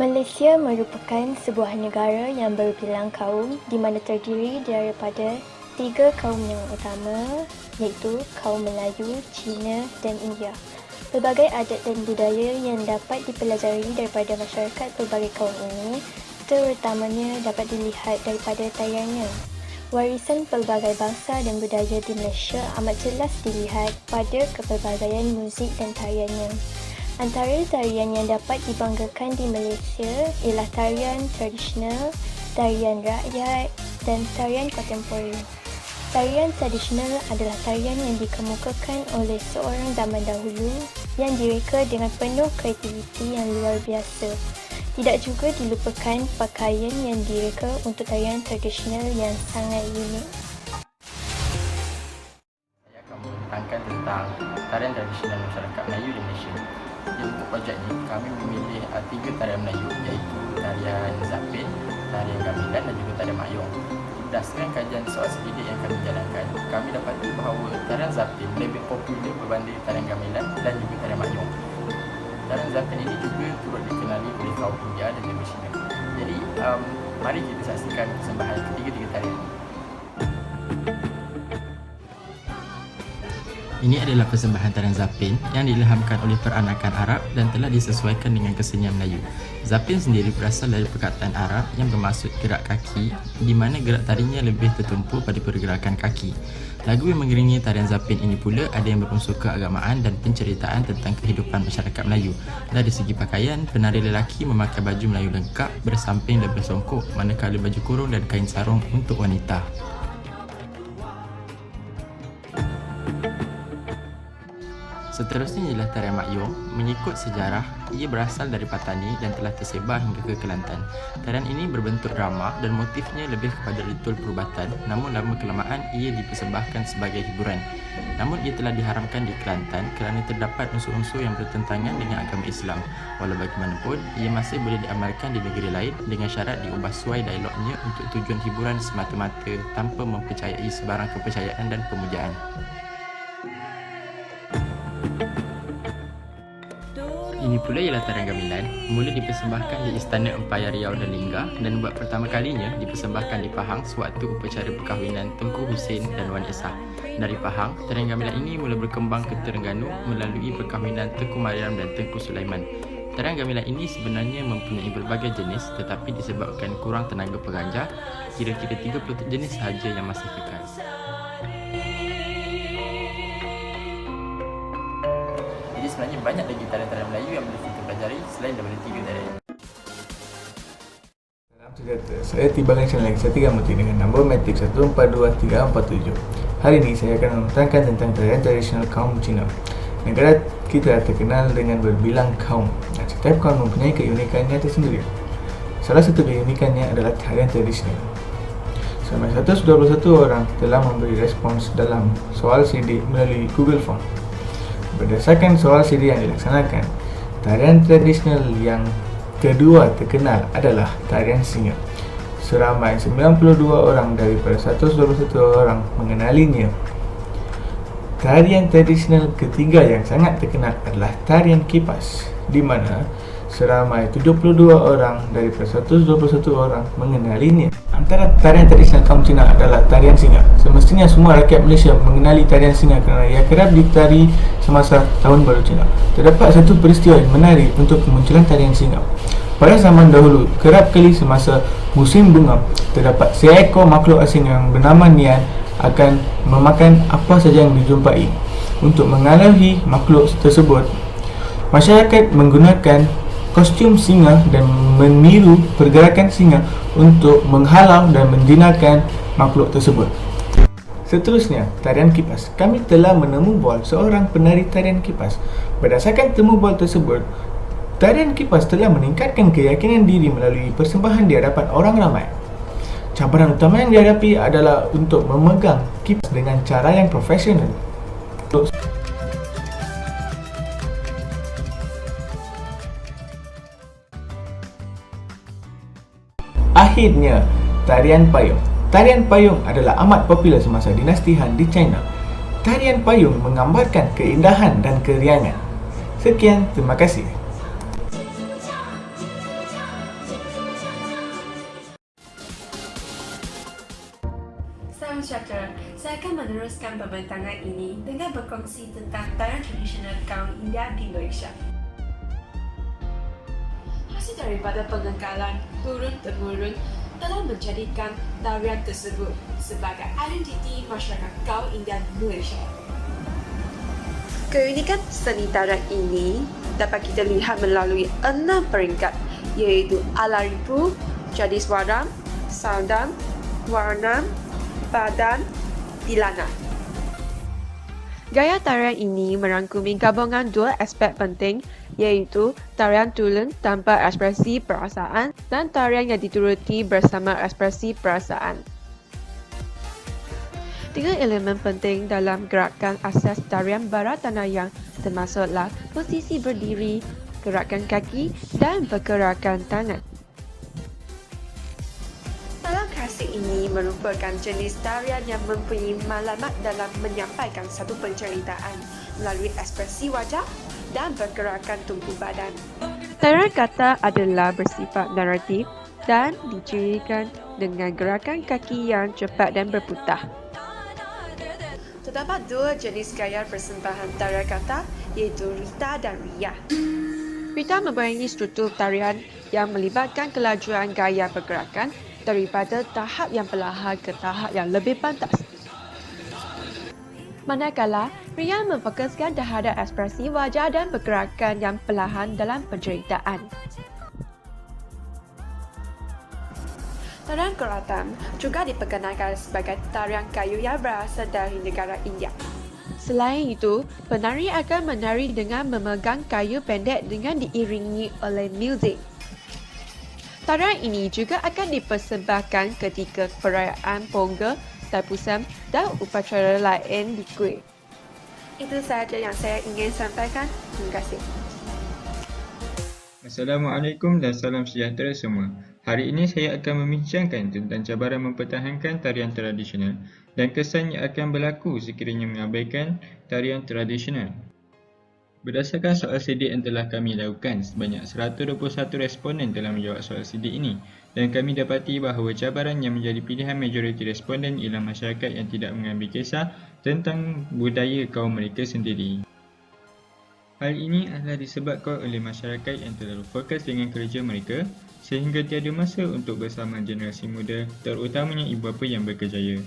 Malaysia merupakan sebuah negara yang berbilang kaum di mana terdiri daripada 3 kaum yang utama, iaitu kaum Melayu, Cina dan India. Pelbagai adat dan budaya yang dapat dipelajari daripada masyarakat pelbagai kaum ini terutamanya dapat dilihat daripada tariannya. Warisan pelbagai bangsa dan budaya di Malaysia amat jelas dilihat pada kepelbagaian muzik dan tariannya. Antara tarian yang dapat dibanggakan di Malaysia ialah tarian tradisional, tarian rakyat dan tarian kontemporer. Tarian tradisional adalah tarian yang dikemukakan oleh seorang zaman dahulu yang direka dengan penuh kreativiti yang luar biasa. Tidak juga dilupakan pakaian yang direka untuk tarian tradisional yang sangat unik. Saya akan menerangkan tentang tarian tradisional masyarakat Melayu di Malaysia. Jadi untuk projek ini, kami memilih 3 tarian Melayu, iaitu tarian Zapin, tarian Gamelan dan juga tarian Mayong. Berdasarkan kajian soal selidik yang kami jalankan, kami dapati bahawa tarian Zapin lebih popular berbanding tarian Gamelan dan juga tarian Mayong. Tarian Zapin ini juga turut dikenali oleh kaum India dan juga Cina. Jadi, mari kita saksikan persembahan ketiga-tiga tarian ini. Ini adalah persembahan tarian Zapin yang diilhamkan oleh peranakan Arab dan telah disesuaikan dengan kesenian Melayu. Zapin sendiri berasal dari perkataan Arab yang bermaksud gerak kaki, di mana gerak tarinya lebih tertumpu pada pergerakan kaki. Lagu yang mengiringi tarian Zapin ini pula ada yang berunsur keagamaan dan penceritaan tentang kehidupan masyarakat Melayu. Dari segi pakaian, penari lelaki memakai baju Melayu lengkap bersamping dan bersongkok, manakala baju kurung dan kain sarung untuk wanita. Seterusnya ialah tarian Mayong. Mengikut sejarah, ia berasal dari Patani dan telah tersebar hingga ke Kelantan. Tarian ini berbentuk drama dan motifnya lebih kepada ritual perubatan, namun lama kelamaan ia dipersembahkan sebagai hiburan. Namun ia telah diharamkan di Kelantan kerana terdapat unsur-unsur yang bertentangan dengan agama Islam. Walau bagaimanapun, ia masih boleh diamalkan di negeri lain dengan syarat diubah suai dialognya untuk tujuan hiburan semata-mata tanpa mempercayai sebarang kepercayaan dan pemujaan. Ini pula ialah tarian Gamelan, mula dipersembahkan di Istana Empayar Riau dan Linggar dan buat pertama kalinya dipersembahkan di Pahang sewaktu upacara perkahwinan Tengku Husein dan Wan Esa. Dari Pahang, tarian Gamelan ini mula berkembang ke Terengganu melalui perkahwinan Tengku Mariam dan Tengku Sulaiman. Tarian Gamelan ini sebenarnya mempunyai berbagai jenis, tetapi disebabkan kurang tenaga pengajar, kira-kira 30 jenis sahaja yang masih kekal. Jadi sebenarnya banyak lagi tarian-tarian Melayu yang boleh kita pelajari selain daripada 3 tarian ini. Salam sejahtera, saya Tibangan Channel lagi Setia Muti dengan nombor matrik 142347. Hari ini saya akan menerangkan tentang tarian tradisional kaum Cina. Negara kita terkenal dengan berbilang kaum dan setiap kaum mempunyai keunikannya tersendiri. Salah satu keunikannya adalah tarian tradisional. Selama 121 orang telah memberi respons dalam soal sidik melalui Google Form. Berdasarkan soal sidik yang dilaksanakan, tarian tradisional yang kedua terkenal adalah tarian Singa. Seramai 92 orang daripada 121 orang mengenalinya. Tarian tradisional ketiga yang sangat terkenal adalah tarian Kipas, di mana seramai 72 orang daripada 121 orang mengenalinya. Antara tarian tradisional kaum Cina adalah tarian Singa. Semestinya semua rakyat Malaysia mengenali tarian Singa kerana ia kerap ditari semasa Tahun Baru Cina. Terdapat satu peristiwa yang menarik untuk kemunculan tarian Singa. Pada zaman dahulu, kerap kali semasa musim bunga, terdapat seekor makhluk asing yang bernama Nian akan memakan apa saja yang dijumpai. Untuk mengalahi makhluk tersebut, masyarakat menggunakan kostum singa dan meniru pergerakan singa untuk menghalau dan menjinakkan makhluk tersebut. Seterusnya, tarian Kipas. Kami telah menemu bol seorang penari tarian Kipas. Berdasarkan temu bol tersebut, tarian Kipas telah meningkatkan keyakinan diri melalui persembahan di hadapan orang ramai. Cabaran utama yang dihadapi adalah untuk memegang kipas dengan cara yang profesional. Akhirnya, tarian payung. Tarian payung adalah amat popular semasa dinasti Han di China. Tarian payung menggambarkan keindahan dan keriangan. Sekian, terima kasih. sekarang, saya akan meneruskan pembentangan ini dengan berkongsi tentang tarian tradisional kaum India di Malaysia. Hasil daripada pengekalan turun-temurun telah menjadikan tarian tersebut sebagai identiti masyarakat kaum India Malaysia. Keunikan seni tarian ini dapat kita lihat melalui 6 peringkat, iaitu Alaripu, Jadiswaram, Saudam, Warnam, Badan, Tilana. Gaya tarian ini merangkumi gabungan dua aspek penting, iaitu tarian tulen tanpa ekspresi perasaan dan tarian yang dituruti bersama ekspresi perasaan. Tiga elemen penting dalam gerakan asas tarian Bharatanatyam termasuklah posisi berdiri, gerakan kaki dan pergerakan tangan. Dalam kasih ini merupakan jenis tarian yang mempunyai maklumat dalam menyampaikan satu penceritaan melalui ekspresi wajah dan pergerakan tubuh badan. Tarian kata adalah bersifat naratif dan dicirikan dengan gerakan kaki yang cepat dan berputar. Terdapat dua jenis gaya persembahan tarian kata, iaitu Rita dan Ria. Rita mempunyai struktur tarian yang melibatkan kelajuan gaya pergerakan daripada tahap yang perlahan ke tahap yang lebih pantas. Manakala, Ria memfokuskan terhadap ekspresi wajah dan pergerakan yang perlahan dalam penceritaan. Tarian Keratam juga diperkenalkan sebagai tarian kayu yang berasal dari negara India. Selain itu, penari akan menari dengan memegang kayu pendek dengan diiringi oleh muzik. Tarian ini juga akan dipersembahkan ketika perayaan Pongal, Taipusam dan upacara lain di Kuwait. Itu sahaja yang saya ingin sampaikan. Terima kasih. Assalamualaikum dan salam sejahtera semua. Hari ini saya akan membincangkan tentang cabaran mempertahankan tarian tradisional dan kesan yang akan berlaku sekiranya mengabaikan tarian tradisional. Berdasarkan soal sidik yang telah kami lakukan, sebanyak 121 responden telah menjawab soal sidik ini dan kami dapati bahawa cabaran yang menjadi pilihan majoriti responden ialah masyarakat yang tidak mengambil kisah tentang budaya kaum mereka sendiri. Hal ini adalah disebabkan oleh masyarakat yang terlalu fokus dengan kerja mereka sehingga tiada masa untuk bersama generasi muda, terutamanya ibu bapa yang berkejaya.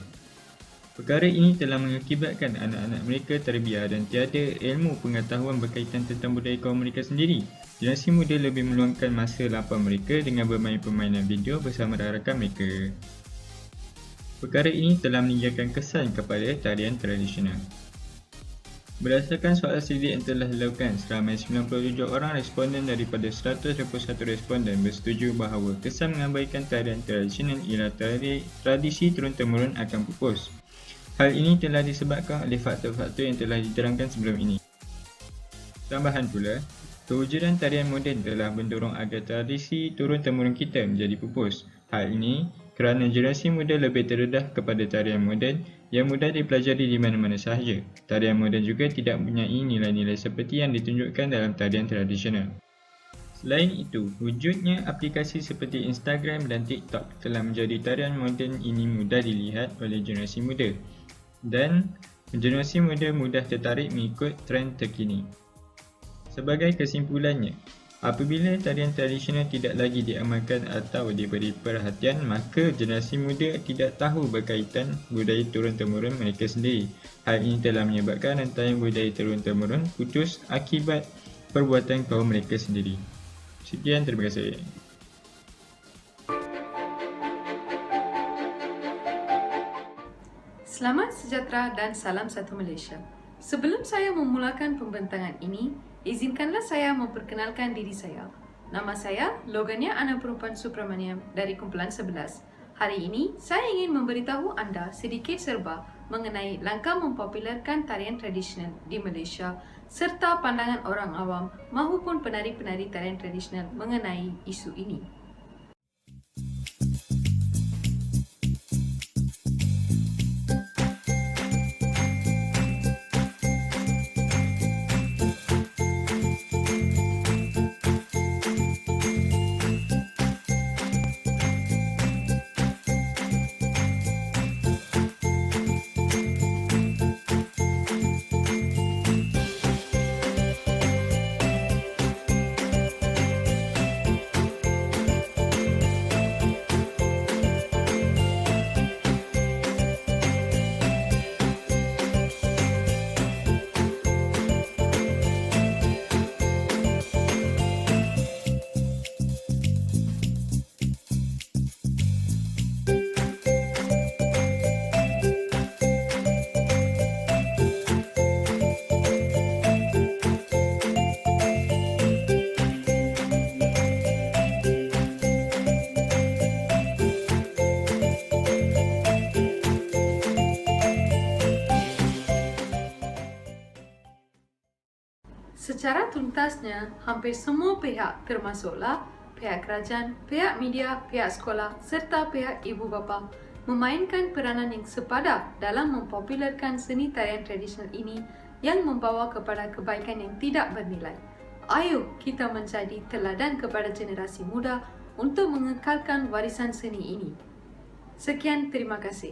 Perkara ini telah mengakibatkan anak-anak mereka terbiar dan tiada ilmu pengetahuan berkaitan tentang budaya kaum mereka sendiri. Generasi muda lebih meluangkan masa lapang mereka dengan bermain permainan video bersama rakan-rakan mereka. Perkara ini telah meninggalkan kesan kepada tarian tradisional. Berdasarkan soal sidik yang telah dilakukan, seramai 97 orang responden daripada 121 responden bersetuju bahawa kesan mengabaikan tarian tradisional ialah tradisi turun-temurun akan pupus. Hal ini telah disebabkan oleh faktor-faktor yang telah diterangkan sebelum ini. Tambahan pula, kewujudan tarian moden telah mendorong agar tradisi turun-temurun kita menjadi pupus. Hal ini kerana generasi muda lebih terdedah kepada tarian moden yang mudah dipelajari di mana-mana sahaja. Tarian moden juga tidak mempunyai nilai-nilai seperti yang ditunjukkan dalam tarian tradisional. Selain itu, wujudnya aplikasi seperti Instagram dan TikTok telah menjadi tarian moden ini mudah dilihat oleh generasi muda dan generasi muda mudah tertarik mengikut trend terkini. Sebagai kesimpulannya, apabila tarian tradisional tidak lagi diamalkan atau diberi perhatian, maka generasi muda tidak tahu berkaitan budaya turun-temurun mereka sendiri. Hal ini telah menyebabkan rantai budaya turun-temurun putus akibat perbuatan kaum mereka sendiri. Sekian, terima kasih. Selamat sejahtera dan salam satu Malaysia. Sebelum saya memulakan pembentangan ini, izinkanlah saya memperkenalkan diri saya. Nama saya Logania Ana Perempuan Supramaniam dari Kumpulan 11. Hari ini, saya ingin memberitahu anda sedikit serba mengenai langkah mempopularkan tarian tradisional di Malaysia serta pandangan orang awam maupun penari-penari tarian tradisional mengenai isu ini. Secara tuntasnya, hampir semua pihak termasuklah pihak kerajaan, pihak media, pihak sekolah serta pihak ibu bapa memainkan peranan yang sepadan dalam mempopularkan seni tarian tradisional ini yang membawa kepada kebaikan yang tidak bernilai. Ayo kita menjadi teladan kepada generasi muda untuk mengekalkan warisan seni ini. Sekian, terima kasih.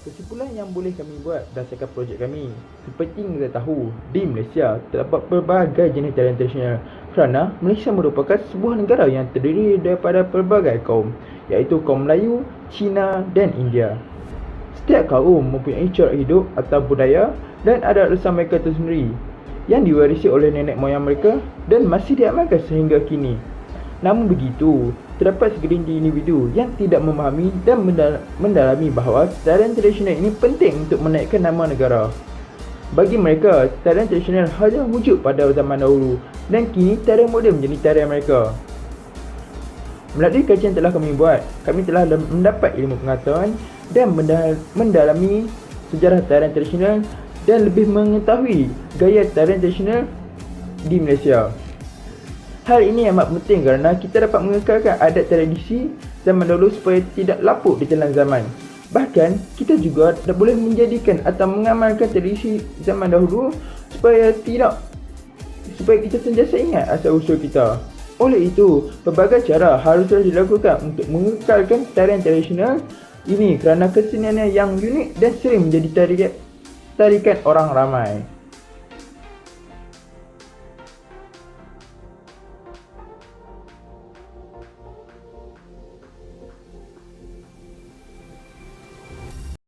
Kesimpulan yang boleh kami buat berdasarkan projek kami, seperti yang kita tahu, di Malaysia terdapat pelbagai jenis tarian tradisional kerana Malaysia merupakan sebuah negara yang terdiri daripada pelbagai kaum, iaitu kaum Melayu, Cina dan India. Setiap kaum mempunyai corak hidup atau budaya dan adat resam mereka tersendiri yang diwarisi oleh nenek moyang mereka dan masih diamalkan sehingga kini. Namun begitu, terdapat segelintir individu yang tidak memahami dan mendalami bahawa tarian tradisional ini penting untuk menaikkan nama negara. Bagi mereka, tarian tradisional hanya wujud pada zaman dahulu dan kini tarian moden menjadi tarian mereka. Melalui kajian telah kami buat, kami telah mendapat ilmu pengetahuan dan mendalami sejarah tarian tradisional dan lebih mengetahui gaya tarian tradisional di Malaysia. Hal ini amat penting kerana kita dapat mengekalkan adat tradisi zaman dahulu supaya tidak lapuk di telan zaman. Bahkan, kita juga boleh menjadikan atau mengamalkan tradisi zaman dahulu supaya kita sentiasa ingat asal-usul kita. Oleh itu, pelbagai cara haruslah dilakukan untuk mengekalkan tarian tradisional ini kerana keseniannya yang unik dan sering menjadi tarikan orang ramai.